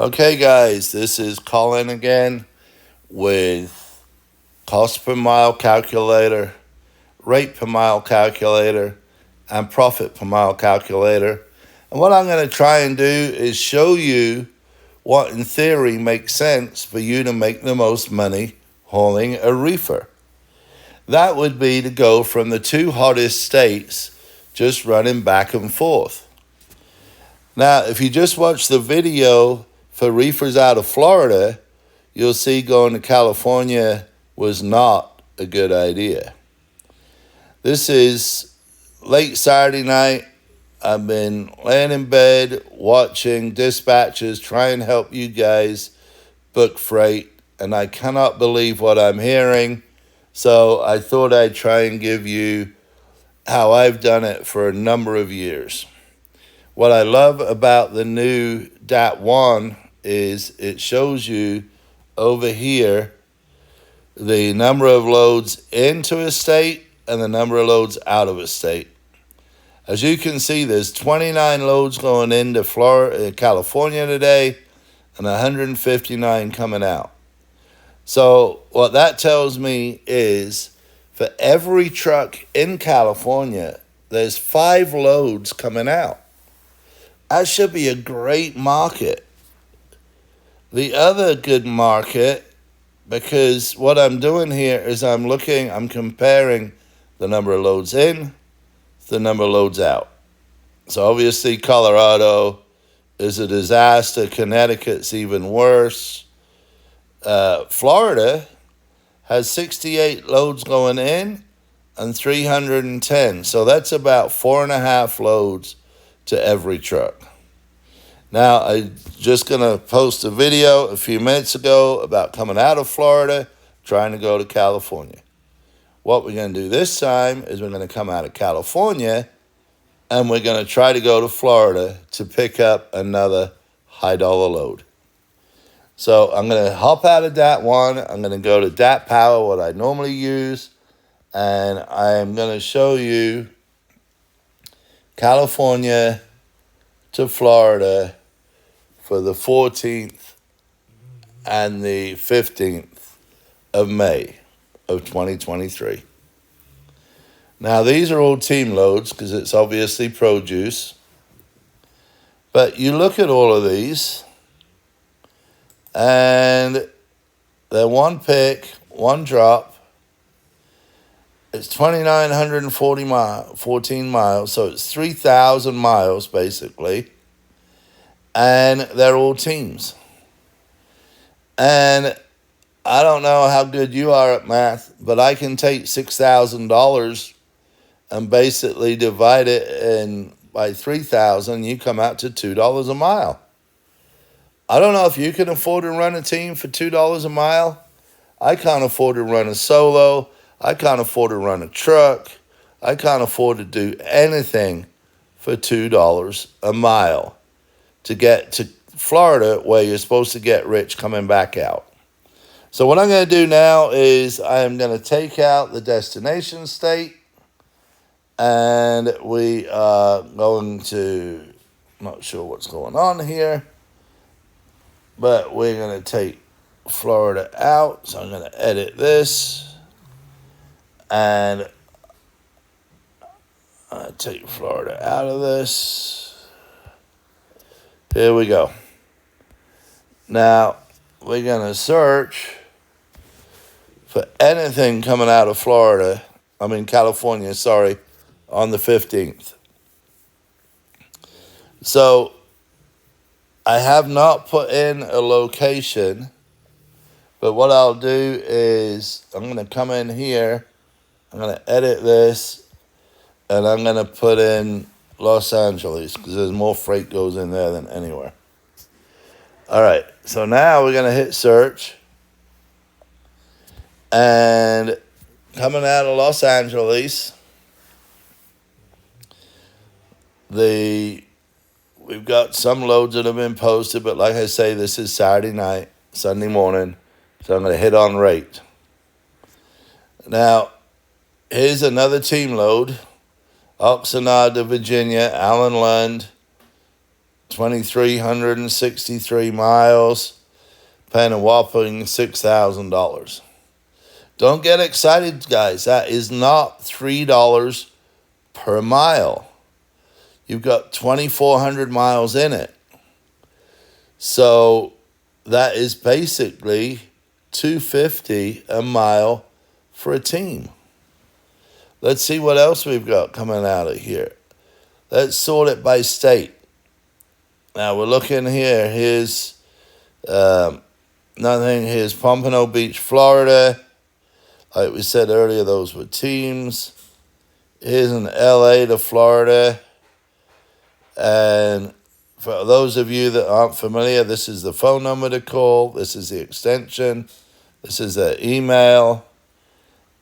Okay, guys, this is Colin again with cost per mile calculator, rate per mile calculator, and profit per mile calculator. And what I'm going to try and do is show you what in theory makes sense for you to make the most money hauling a reefer. That would be to go from the two hottest states just running back and forth. Now, if you just watch the video for reefers out of Florida, you'll see going to California was not a good idea. This is late Saturday night. I've been laying in bed watching dispatches try and help you guys book freight, and I cannot believe what I'm hearing. So I thought I'd try and give you how I've done it for a number of years. What I love about the new DAT1 is it shows you over here the number of loads into a state and the number of loads out of a state. As you can see, there's 29 loads going into California today and 159 coming out. So what that tells me is for every truck in California, there's 5 loads coming out. That should be a great market. The other good market, because what I'm doing here is I'm comparing the number of loads in, the number of loads out. So obviously Colorado is a disaster. Connecticut's even worse. Florida has 68 loads going in and 310. So that's about 4.5 loads to every truck. Now, I'm just going to post a video a few minutes ago about coming out of Florida, trying to go to California. What we're going to do this time is we're going to come out of California and we're going to try to go to Florida to pick up another high-dollar load. So I'm going to hop out of DAT1. I'm going to go to DAT Power, what I normally use, and I'm going to show you California to Florida for the 14th and the 15th of May of 2023. Now, these are all team loads because it's obviously produce. But you look at all of these, and they're one pick, one drop. It's 2,914 miles, so it's 3,000 miles basically, and they're all teams. And I don't know how good you are at math, but I can take $6,000 and basically divide it by 3,000. You come out to $2 a mile. I don't know if you can afford to run a team for $2 a mile. I can't afford to run a solo. I can't afford to run a truck. I can't afford to do anything for $2 a mile to get to Florida, where you're supposed to get rich coming back out. So what I'm going to do now is I am going to take out the destination state, and we are going to, not sure what's going on here, but we're going to take Florida out. So I'm going to edit this. And I take Florida out of this. Here we go. Now, we're going to search for anything coming out of California, on the 15th. So, I have not put in a location, but what I'll do is I'm going to come in here. I'm going to edit this, and I'm going to put in Los Angeles because there's more freight goes in there than anywhere. All right, so now we're going to hit search. And coming out of Los Angeles, we've got some loads that have been posted, but like I say, this is Saturday night, Sunday morning, so I'm going to hit on rate. Now, here's another team load. Oxnard, Virginia, Allen Lund, 2,363 miles, paying a whopping $6,000. Don't get excited, guys. That is not $3 per mile. You've got 2,400 miles in it. So that is basically $250 a mile for a team. Let's see what else we've got coming out of here. Let's sort it by state. Now we're looking here. Here's nothing. Here's Pompano Beach, Florida. Like we said earlier, those were teams. Here's in LA to Florida. And for those of you that aren't familiar, this is the phone number to call. This is the extension. This is the email.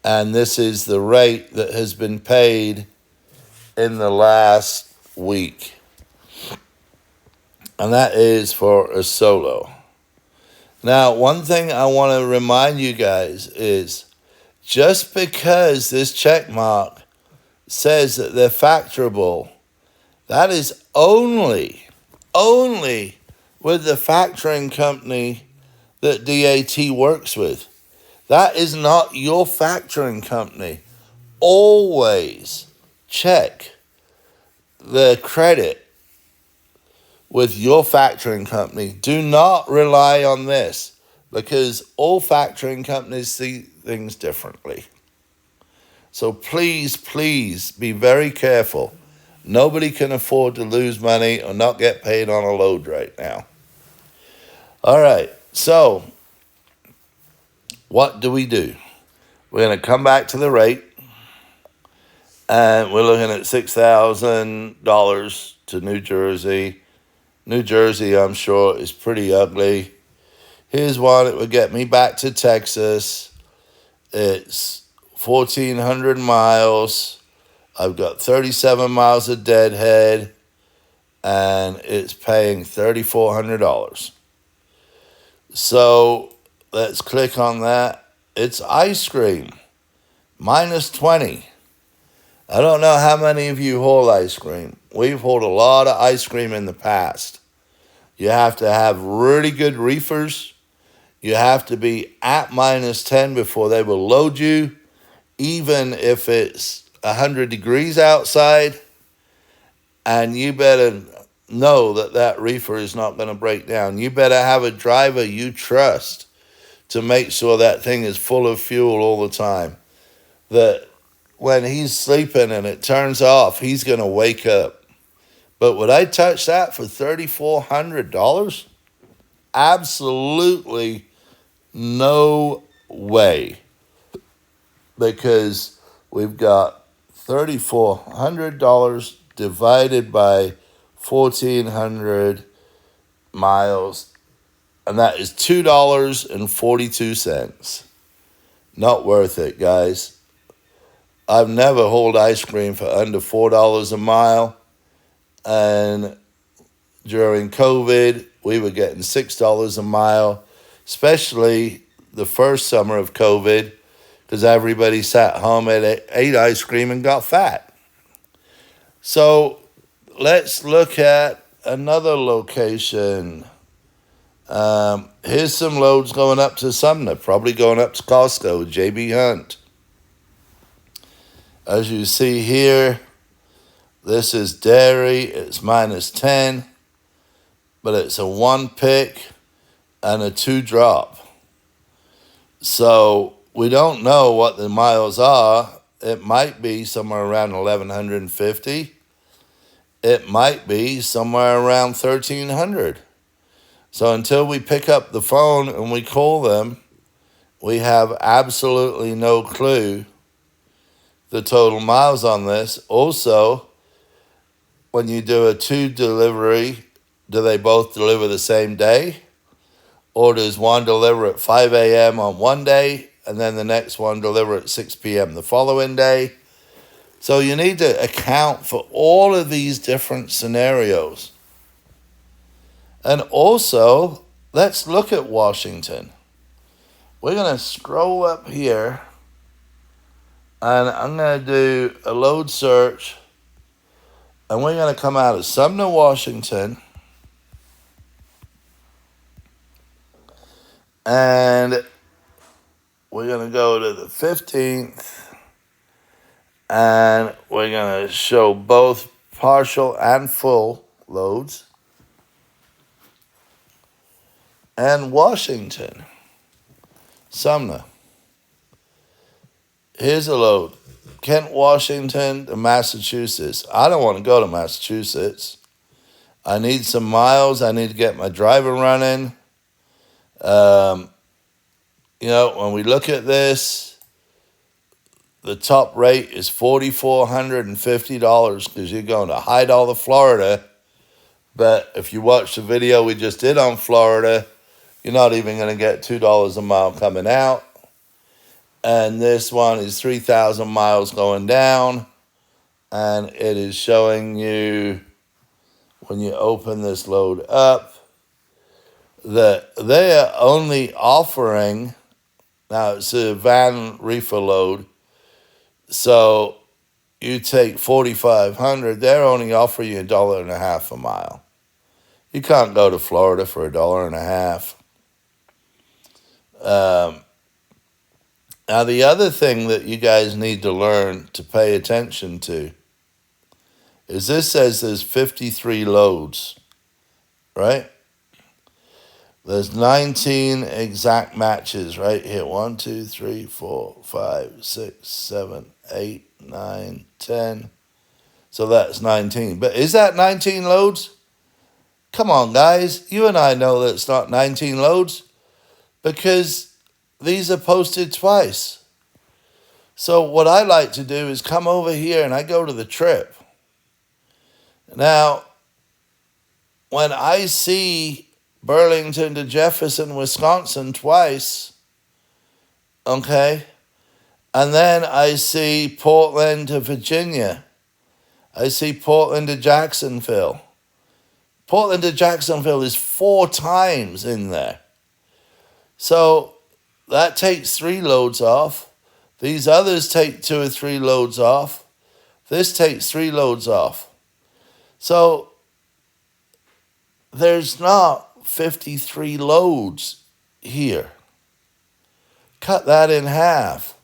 And this is the rate that has been paid in the last week. And that is for a solo. Now, one thing I want to remind you guys is just because this check mark says that they're factorable, that is only with the factoring company that DAT works with. That is not your factoring company. Always check the credit with your factoring company. Do not rely on this because all factoring companies see things differently. So please, please be very careful. Nobody can afford to lose money or not get paid on a load right now. All right, so what do? We're going to come back to the rate, and we're looking at $6,000 to New Jersey. New Jersey, I'm sure, is pretty ugly. Here's one that would get me back to Texas. It's 1,400 miles. I've got 37 miles of deadhead, and it's paying $3,400. So let's click on that. It's ice cream, minus 20. I don't know how many of you haul ice cream. We've hauled a lot of ice cream in the past. You have to have really good reefers. You have to be at minus 10 before they will load you, even if it's 100 degrees outside. And you better know that that reefer is not going to break down. You better have a driver you trust to make sure that thing is full of fuel all the time. That when he's sleeping and it turns off, he's going to wake up. But would I touch that for $3,400? Absolutely no way. Because we've got $3,400 divided by 1,400 miles, and that is $2.42. Not worth it, guys. I've never hauled ice cream for under $4 a mile, and during COVID, we were getting $6 a mile, especially the first summer of COVID, because everybody sat home and ate ice cream and got fat. So let's look at another location. Here's some loads going up to Sumner, probably going up to Costco, JB Hunt. As you see here, this is dairy. It's minus 10, but it's a 1 pick and a 2 drop. So we don't know what the miles are. It might be somewhere around 1,150. It might be somewhere around 1,300. So until we pick up the phone and we call them, we have absolutely no clue the total miles on this. Also, when you do a 2 delivery, do they both deliver the same day? Or does one deliver at 5 a.m. on one day and then the next one deliver at 6 p.m. the following day? So you need to account for all of these different scenarios. And also, let's look at Washington. We're going to scroll up here, and I'm going to do a load search, and we're going to come out of Sumner, Washington, And we're going to go to the 15th, and we're going to show both partial and full loads. And Washington, Sumner. Here's a load. Kent, Washington to Massachusetts. I don't want to go to Massachusetts. I need some miles. I need to get my driver running. When we look at this, the top rate is $4,450 because you're going to hide all the Florida. But if you watch the video we just did on Florida, you're not even going to get $2 a mile coming out. And this one is 3,000 miles going down. And it is showing you, when you open this load up, that they are only offering, now it's a van reefer load, so you take 4,500, they're only offering you $1.50 a mile. You can't go to Florida for $1.50. Now, the other thing that you guys need to learn to pay attention to is this says there's 53 loads, right? There's 19 exact matches right here. 1, 2, 3, 4, 5, 6, 7, 8, 9, 10. So that's 19. But is that 19 loads? Come on, guys. You and I know that it's not 19 loads because these are posted twice. So what I like to do is come over here and I go to the trip. Now, when I see Burlington to Jefferson, Wisconsin twice, okay, and then I see Portland to Virginia. I see Portland to Jacksonville. Portland to Jacksonville is 4 times in there. So that takes 3 loads off. These others take 2 or 3 loads off. This takes 3 loads off. So there's not 53 loads here. Cut that in half.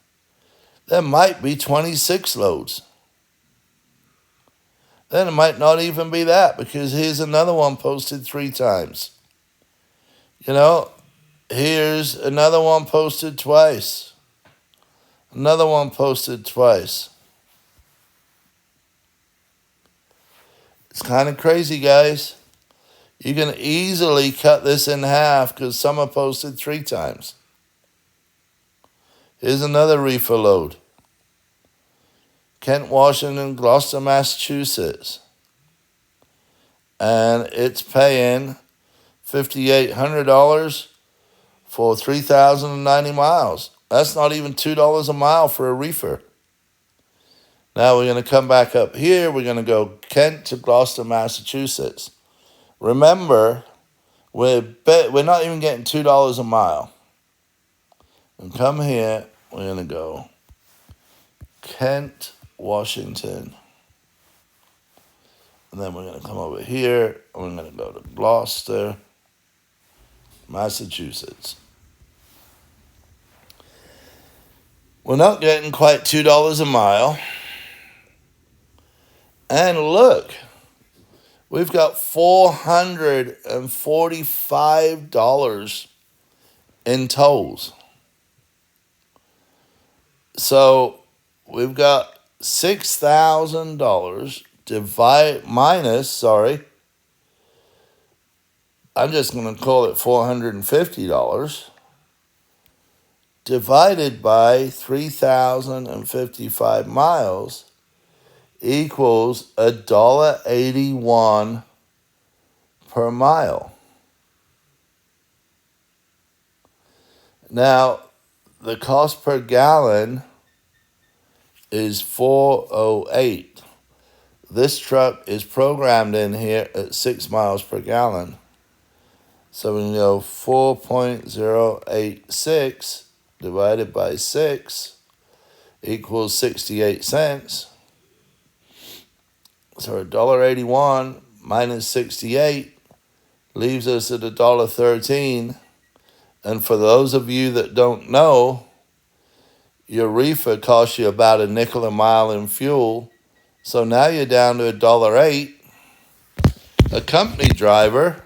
There might be 26 loads. Then it might not even be that, because here's another one posted 3 times. Here's another one posted twice. Another one posted twice. It's kind of crazy, guys. You can easily cut this in half because some are posted 3 times. Here's another reefer load. Kent, Washington, Gloucester, Massachusetts. And it's paying $5,800 for 3,090 miles. That's not even $2 a mile for a reefer. Now we're going to come back up here. We're going to go Kent to Gloucester, Massachusetts. Remember, we're not even getting $2 a mile. And come here, we're going to go Kent, Washington. And then we're going to come over here, and we're going to go to Gloucester, Massachusetts. We're not getting quite $2 a mile. And look, we've got $445 in tolls. So we've got $6,000 I'm just going to call it $450, divided by 3,055 miles equals $1.81 per mile. Now, the cost per gallon is $4.08. This truck is programmed in here at 6 miles per gallon. So we can go 4.086 divided by 6 equals 68 cents. So $1.81 minus 68 leaves us at $1.13. And for those of you that don't know, your reefer costs you about a nickel a mile in fuel. So now you're down to $1.08. A company driver,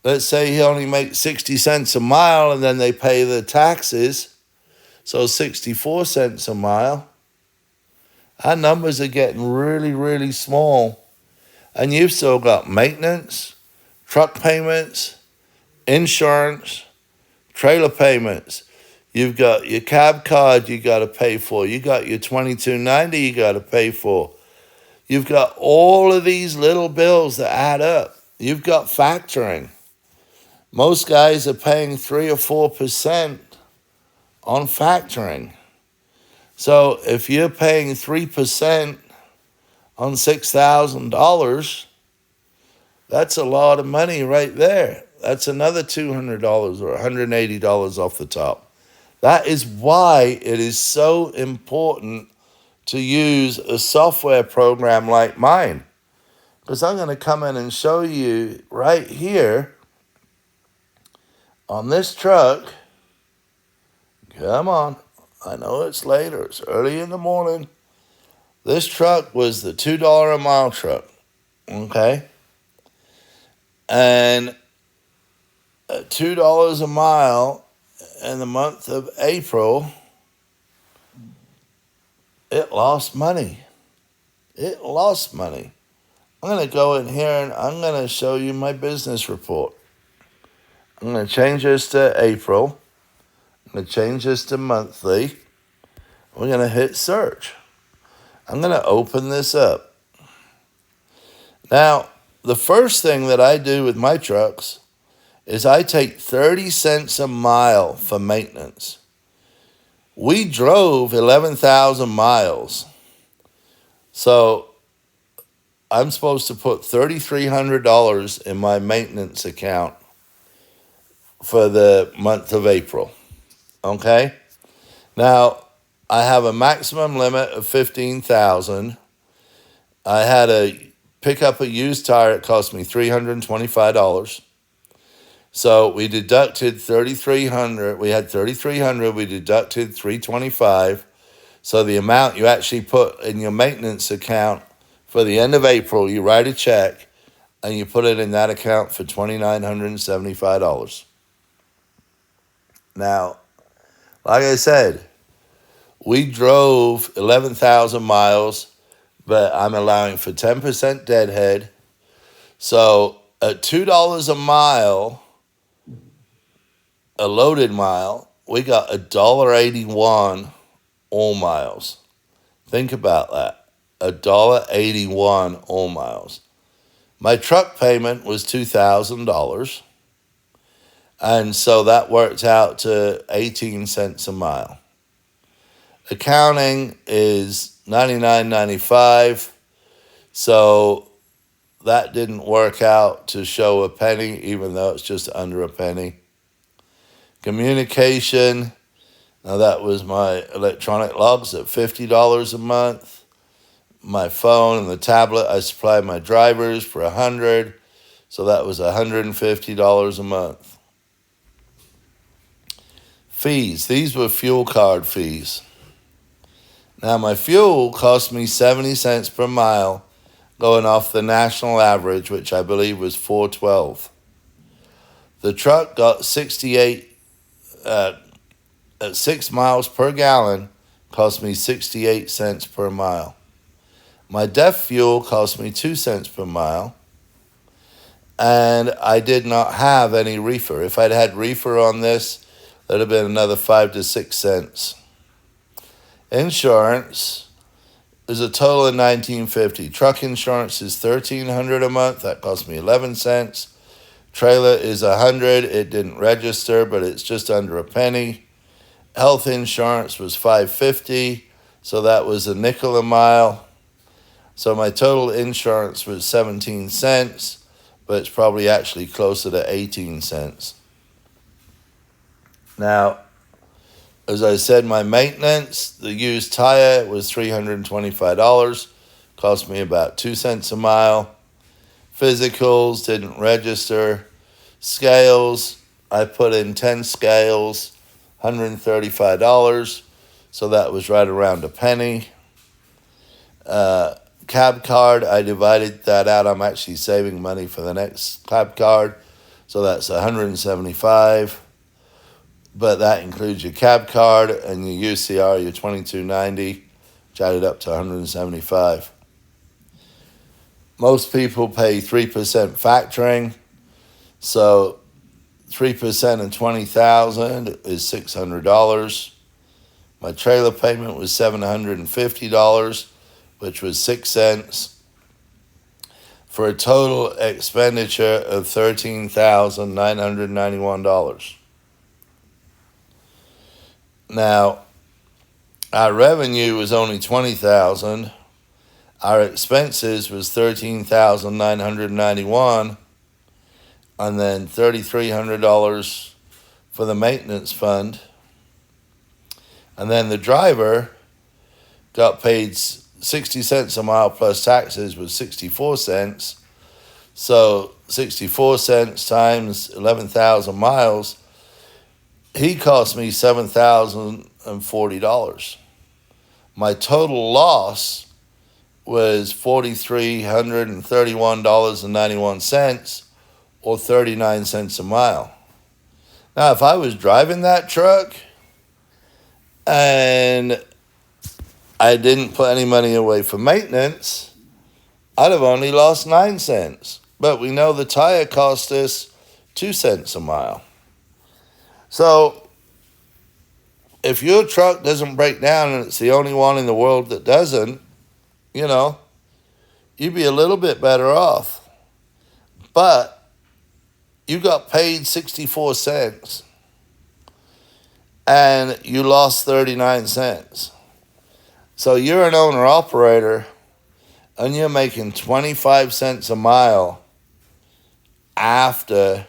let's say he only makes 60 cents a mile and then they pay the taxes, so 64 cents a mile. Our numbers are getting really, really small. And you've still got maintenance, truck payments, insurance, trailer payments. You've got your cab card you got to pay for. You got your $22.90 you got to pay for. You've got all of these little bills that add up. You've got factoring. Most guys are paying 3 or 4% on factoring. So if you're paying 3% on $6,000, that's a lot of money right there. That's another $200 or $180 off the top. That is why it is so important to use a software program like mine. Because I'm going to come in and show you right here on this truck. Come on. I know it's later. It's early in the morning. This truck was the $2 a mile truck. Okay? And at $2 a mile in the month of April, it lost money. It lost money. I'm going to go in here and I'm going to show you my business report. I'm going to change this to April. I'm going to change this to monthly. We're going to hit search. I'm going to open this up. Now, the first thing that I do with my trucks is I take 30 cents a mile for maintenance. We drove 11,000 miles. So I'm supposed to put $3,300 in my maintenance account for the month of April. Okay? Now, I have a maximum limit of 15,000. I had to pick up a used tire. It cost me $325. So we deducted 3,300. We had 3,300. We deducted 325. So the amount you actually put in your maintenance account for the end of April, you write a check and you put it in that account for $2,975. Now, like I said, we drove 11,000 miles, but I'm allowing for 10% deadhead. So at $2 a mile, a loaded mile, we got $1.81 all miles. Think about that. $1.81 all miles. My truck payment was $2,000. And so that worked out to 18 cents a mile. Accounting is $99.95. So that didn't work out to show a penny, even though it's just under a penny. Communication, now that was my electronic logs at $50 a month. My phone and the tablet, I supplied my drivers for $100. So that was $150 a month. Fees, these were fuel card fees. Now, my fuel cost me 70 cents per mile, going off the national average, which I believe was $4.12. The truck got 68 at 6 miles per gallon, cost me 68 cents per mile. My DEF fuel cost me 2 cents per mile, and I did not have any reefer. If I'd had reefer on this, that'd have been another 5 to 6 cents. Insurance is a total of $19.50. Truck insurance is $1,300 a month. That cost me 11 cents. Trailer is $100. It didn't register, but it's just under a penny. Health insurance was $5.50, so that was a nickel a mile. So my total insurance was 17 cents, but it's probably actually closer to 18 cents. Now, as I said, my maintenance, the used tire was $325, cost me about 2 cents a mile. Physicals didn't register. Scales, I put in 10 scales, $135. So that was right around a penny. Cab card, I divided that out. I'm actually saving money for the next cab card. So that's $175. But that includes your cab card and your UCR, your $22.90, which added up to $175. Most people pay 3% factoring. So 3% of $20,000 is $600. My trailer payment was $750, which was 6 cents, for a total expenditure of $13,991. Now, our revenue was only $20,000. Our expenses was $13,991, and then $3,300 for the maintenance fund. And then the driver got paid 60 cents a mile plus taxes was 64 cents. So 64 cents times 11,000 miles, he cost me $7,040. My total loss was $4,331.91, or 39 cents a mile. Now, if I was driving that truck and I didn't put any money away for maintenance, I'd have only lost 9 cents. But we know the tire cost us 2 cents a mile. So if your truck doesn't break down and it's the only one in the world that doesn't, you'd be a little bit better off. But you got paid 64 cents and you lost 39 cents. So you're an owner-operator and you're making 25 cents a mile after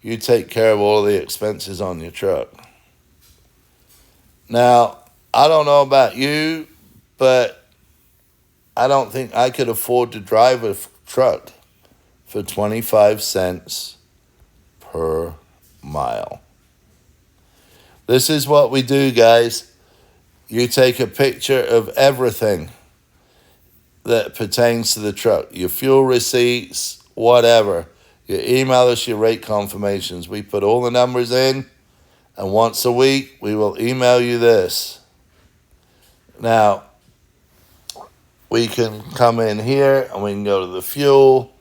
you take care of all the expenses on your truck. Now, I don't know about you, but I don't think I could afford to drive a truck for 25 cents per mile. This is what we do, guys. You take a picture of everything that pertains to the truck, your fuel receipts, whatever. You email us your rate confirmations. We put all the numbers in, and once a week, we will email you this. Now, we can come in here, and we can go to the fuel.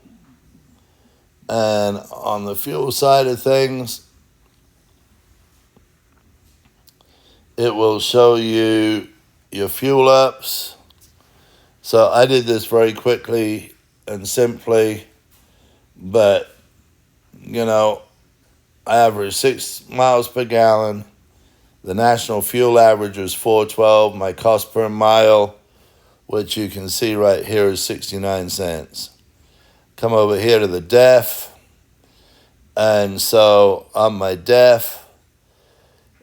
And on the fuel side of things, it will show you your fuel ups. So I did this very quickly and simply, but, I averaged 6 miles per gallon. The national fuel average was 4.12. My cost per mile, which you can see right here, is 69 cents. Come over here to the DEF. And so on my DEF,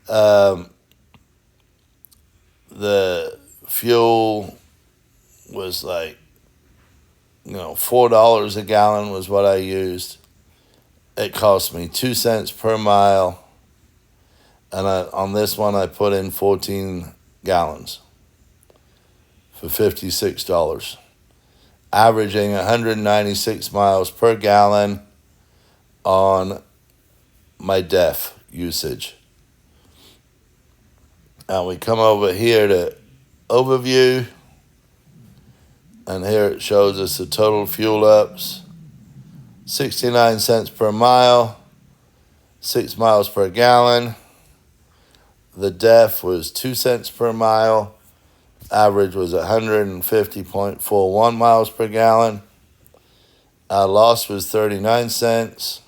the fuel was like, $4 a gallon was what I used. It cost me 2 cents per mile. And on this one, I put in 14 gallons for $56, averaging 196 miles per gallon on my DEF usage. Now we come over here to overview, and here it shows us the total fuel ups. 69 cents per mile, 6 miles per gallon. The DEF was 2 cents per mile. Average was 150.41 miles per gallon. Our loss was 39 cents.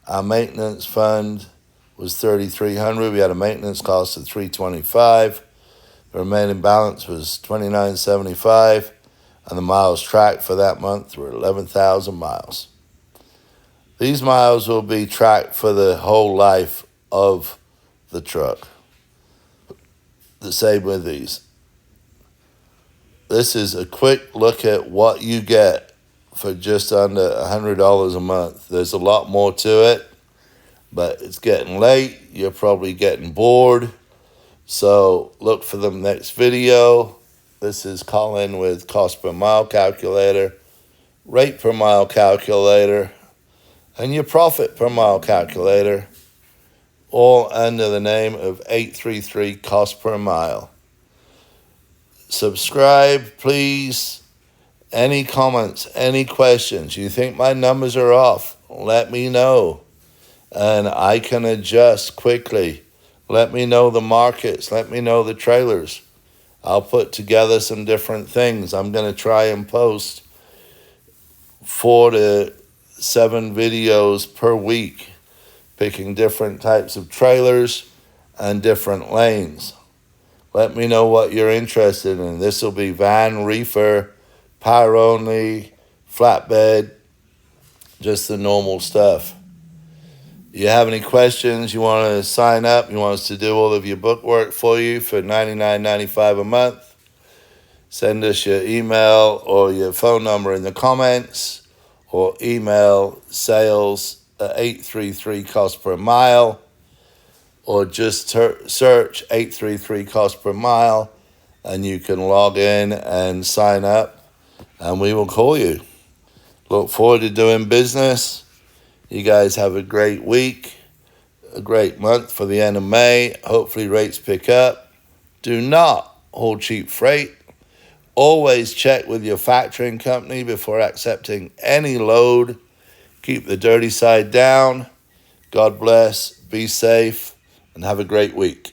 Our maintenance fund was $3,300. We had a maintenance cost of $325. The remaining balance was $29.75. And the miles tracked for that month were 11,000 miles. These miles will be tracked for the whole life of the truck. The same with these. This is a quick look at what you get for just under $100 a month. There's a lot more to it, but it's getting late. You're probably getting bored. So look for the next video. This is Colin with cost per mile calculator, rate per mile calculator, and your profit per mile calculator, all under the name of 833 cost per mile. Subscribe, please. Any comments, any questions? You think my numbers are off? Let me know, and I can adjust quickly. Let me know the markets. Let me know the trailers. I'll put together some different things. I'm going to try and post 4 to 7 videos per week, picking different types of trailers and different lanes. Let me know what you're interested in. This will be van, reefer, power only, flatbed, just the normal stuff. You have any questions, you want to sign up, you want us to do all of your book work for you for $99.95 a month, send us your email or your phone number in the comments, or email sales at 833 cost per mile, or just search 833 cost per mile, and you can log in and sign up, and we will call you. Look forward to doing business. You guys have a great week, a great month for the end of May. Hopefully rates pick up. Do not hold cheap freight. Always check with your factoring company before accepting any load. Keep the dirty side down. God bless, be safe, and have a great week.